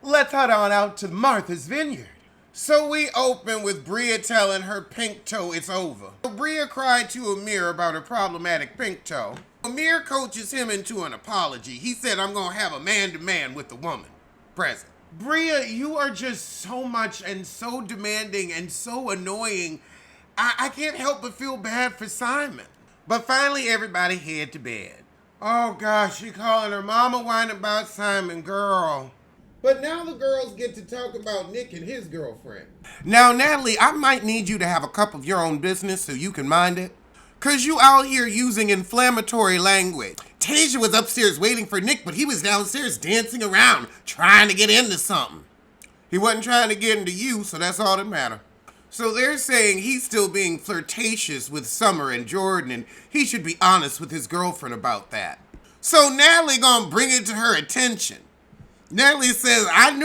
Let's head on out to Martha's Vineyard. So we open with Bria telling her pink toe it's over. Bria cried to Amir about her problematic pink toe. Amir coaches him into an apology. He said, I'm gonna have a man-to-man with the woman present. Bria, you are just so much and so demanding and so annoying. I can't help but feel bad for Simon. But finally everybody head to bed. Oh gosh, she calling her mama whining about Simon, girl. But now the girls get to talk about Nick and his girlfriend. Now, Natalie, I might need you to have a cup of your own business so you can mind it. Cause you out here using inflammatory language. Tasia was upstairs waiting for Nick, but he was downstairs dancing around, trying to get into something. He wasn't trying to get into you, so that's all that matters. So they're saying he's still being flirtatious with Summer and Jordan, and he should be honest with his girlfriend about that. So Natalie gonna bring it to her attention. Natalie says, I'm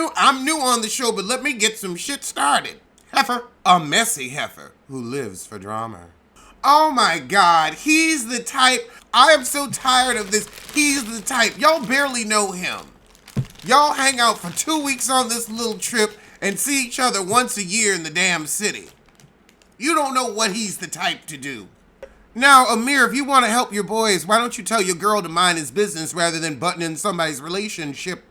new on the show, but let me get some shit started. Heifer, a messy heifer who lives for drama. Oh my God, he's the type. I am so tired of this. He's the type. Y'all barely know him. Y'all hang out for 2 weeks on this little trip and see each other once a year in the damn city. You don't know what he's the type to do. Now, Amir, if you want to help your boys, why don't you tell your girl to mind his business rather than butting in somebody's relationship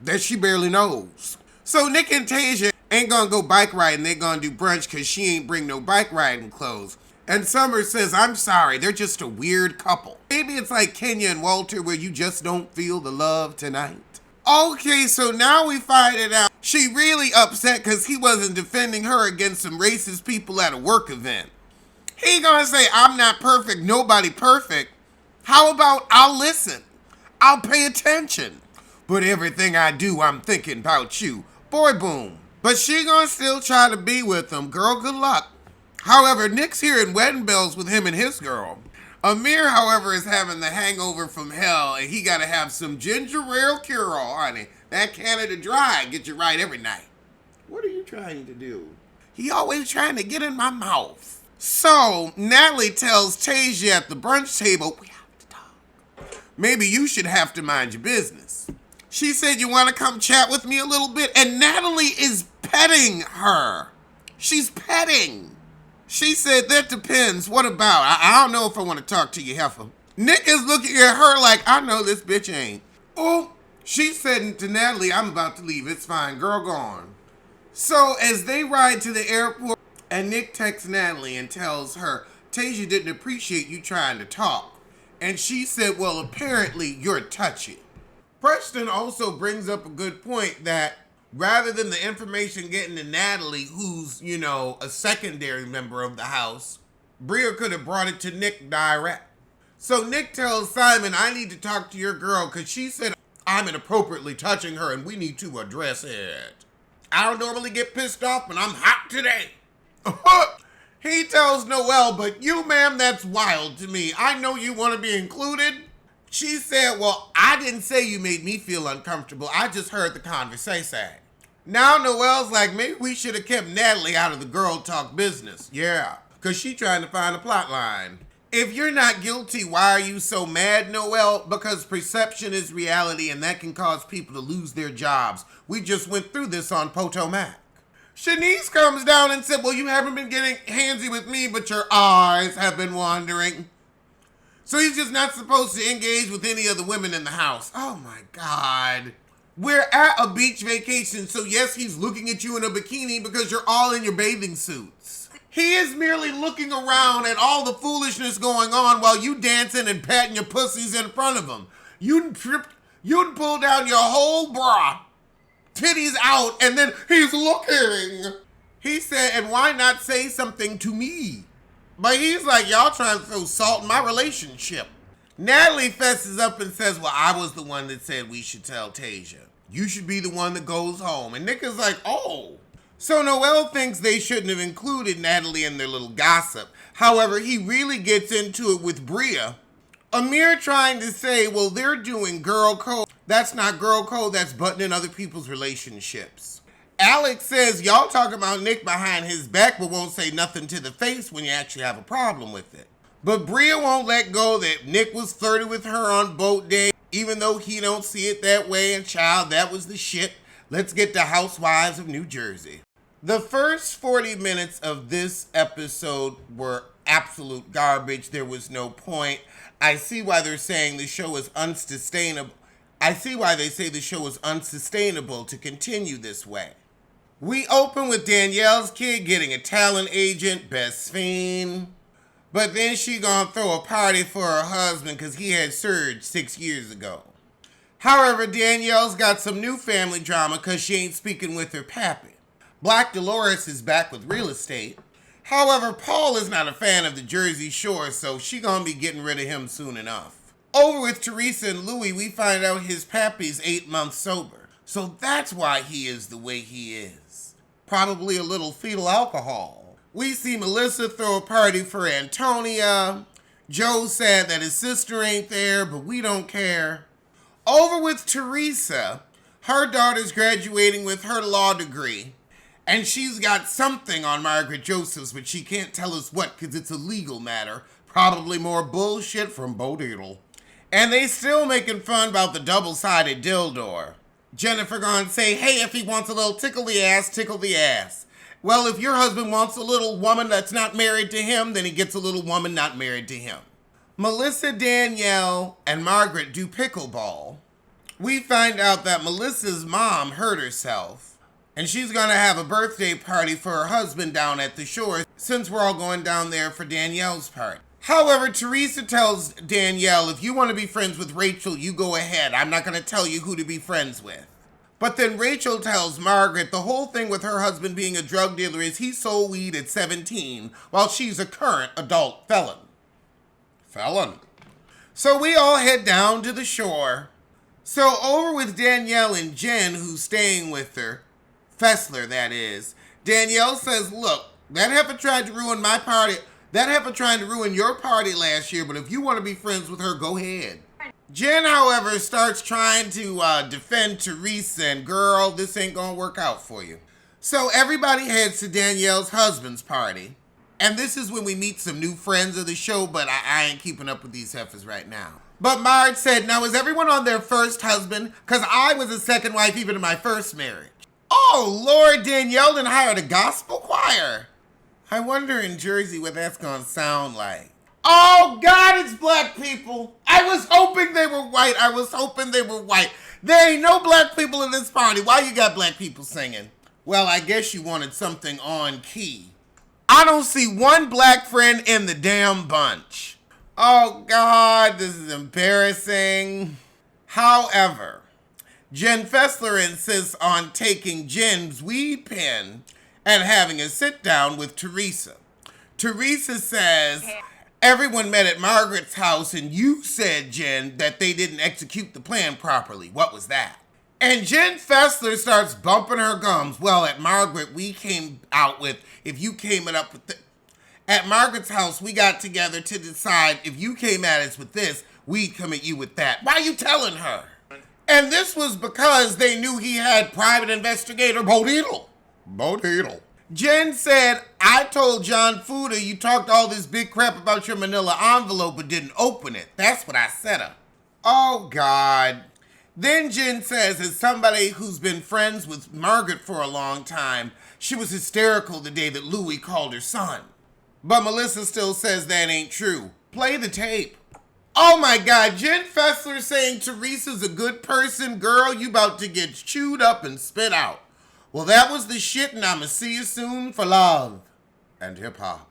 that she barely knows. So Nick and Tasia ain't gonna go bike riding. They're gonna do brunch because she ain't bring no bike riding clothes. And Summer says, I'm sorry, they're just a weird couple. Maybe it's like Kenya and Walter where you just don't feel the love tonight. Okay, so now we find it out. She really upset because he wasn't defending her against some racist people at a work event. He gonna say, I'm not perfect, nobody perfect. How about I'll listen? I'll pay attention. But everything I do, I'm thinking about you. Boy, boom. But she gonna still try to be with him. Girl, good luck. However, Nick's hearing wedding bells with him and his girl. Amir, however, is having the hangover from hell, and he gotta have some ginger ale cure-all, honey. That Canada Dry get you right every night. What are you trying to do? He always trying to get in my mouth. So, Natalie tells Tasia at the brunch table, we have to talk. Maybe you should have to mind your business. She said, you want to come chat with me a little bit? And Natalie is petting her. She's petting. She said, that depends. What about? I don't know if I want to talk to you, heifer. Nick is looking at her like, I know this bitch ain't. Oh, she said to Natalie, I'm about to leave. It's fine. Girl, gone. So as they ride to the airport, and Nick texts Natalie and tells her, Tasia didn't appreciate you trying to talk. And she said, well, apparently you're touchy. Preston also brings up a good point that rather than the information getting to Natalie, who's, a secondary member of the house, Bria could have brought it to Nick direct. So Nick tells Simon, I need to talk to your girl because she said I'm inappropriately touching her and we need to address it. I don't normally get pissed off, but I'm hot today. He tells Noelle, but you, ma'am, that's wild to me. I know you want to be included. She said, well, I didn't say you made me feel uncomfortable. I just heard the conversation. Now Noelle's like, maybe we should have kept Natalie out of the girl talk business. Yeah, because she's trying to find a plot line. If you're not guilty, why are you so mad, Noelle? Because perception is reality and that can cause people to lose their jobs. We just went through this on Potomac. Shanice comes down and said, well, you haven't been getting handsy with me, but your eyes have been wandering. So he's just not supposed to engage with any of the women in the house. Oh my God. We're at a beach vacation, so yes, he's looking at you in a bikini because you're all in your bathing suits. He is merely looking around at all the foolishness going on while you dancing and patting your pussies in front of him. You'd pull down your whole bra, titties out, and then he's looking. He said, and why not say something to me? But he's like, y'all trying to throw salt in my relationship. Natalie fesses up and says, well, I was the one that said we should tell Tasia. You should be the one that goes home. And Nick is like, oh. So Noelle thinks they shouldn't have included Natalie in their little gossip. However, he really gets into it with Bria. Amir trying to say, well, they're doing girl code. That's not girl code, that's butting in other people's relationships. Alex says, y'all talk about Nick behind his back, but won't say nothing to the face when you actually have a problem with it. But Bria won't let go that Nick was flirting with her on boat day, even though he don't see it that way, and child, that was the shit. Let's get to Housewives of New Jersey. The first 40 minutes of this episode were absolute garbage. There was no point. I see why they're saying the show is unsustainable. I see why they say the show is unsustainable to continue this way. We open with Danielle's kid getting a talent agent, best fiend. But then she gonna throw a party for her husband because he had surgery 6 years ago. However, Danielle's got some new family drama because she ain't speaking with her pappy. Black Dolores is back with real estate. However, Paul is not a fan of the Jersey Shore, so she gonna be getting rid of him soon enough. Over with Teresa and Louis, we find out his pappy's 8 months sober. So that's why he is the way he is. Probably a little fetal alcohol. We see Melissa throw a party for Antonia. Joe sad that his sister ain't there, but we don't care. Over with Teresa, her daughter's graduating with her law degree. And she's got something on Margaret Josephs, but she can't tell us what because it's a legal matter. Probably more bullshit from Bo Diddle. And they still making fun about the double-sided dildo. Jennifer gonna say, hey, if he wants a little tickle the ass, tickle the ass. Well, if your husband wants a little woman that's not married to him, then he gets a little woman not married to him. Melissa, Danielle, and Margaret do pickleball. We find out that Melissa's mom hurt herself. And she's going to have a birthday party for her husband down at the shore since we're all going down there for Danielle's party. However, Teresa tells Danielle, if you want to be friends with Rachel, you go ahead. I'm not going to tell you who to be friends with. But then Rachel tells Margaret the whole thing with her husband being a drug dealer is he sold weed at 17 while she's a current adult felon. So we all head down to the shore. So over with Danielle and Jen, who's staying with her. Fessler, that is. Danielle says, look, that heifer tried to ruin my party. That heifer tried to ruin your party last year, but if you want to be friends with her, go ahead. Jen, however, starts trying to defend Teresa, and girl, this ain't gonna work out for you. So everybody heads to Danielle's husband's party. And this is when we meet some new friends of the show, but I ain't keeping up with these heifers right now. But Marge said, now is everyone on their first husband? Because I was a second wife even in my first marriage. Oh, Lord, Danielle done hired a gospel choir. I wonder in Jersey what that's going to sound like. Oh, God, it's black people. I was hoping they were white. There ain't no black people in this party. Why you got black people singing? Well, I guess you wanted something on key. I don't see one black friend in the damn bunch. Oh, God, this is embarrassing. However, Jen Fessler insists on taking Jen's weed pen and having a sit-down with Teresa. Teresa says, everyone met at Margaret's house and you said, Jen, that they didn't execute the plan properly. What was that? And Jen Fessler starts bumping her gums. Well, at Margaret, we came out with, if you came it up with the... At Margaret's house, we got together to decide if you came at us with this, we'd come at you with that. Why are you telling her? And this was because they knew he had private investigator Bo Diddle. Jen said, I told John Fuda you talked all this big crap about your manila envelope but didn't open it. That's what I said her. Oh, God. Then Jen says, as somebody who's been friends with Margaret for a long time, she was hysterical the day that Louis called her son. But Melissa still says that ain't true. Play the tape. Oh my God, Jen Fessler saying Teresa's a good person. Girl, you about to get chewed up and spit out. Well, that was the shit, and I'ma see you soon for love and hip hop.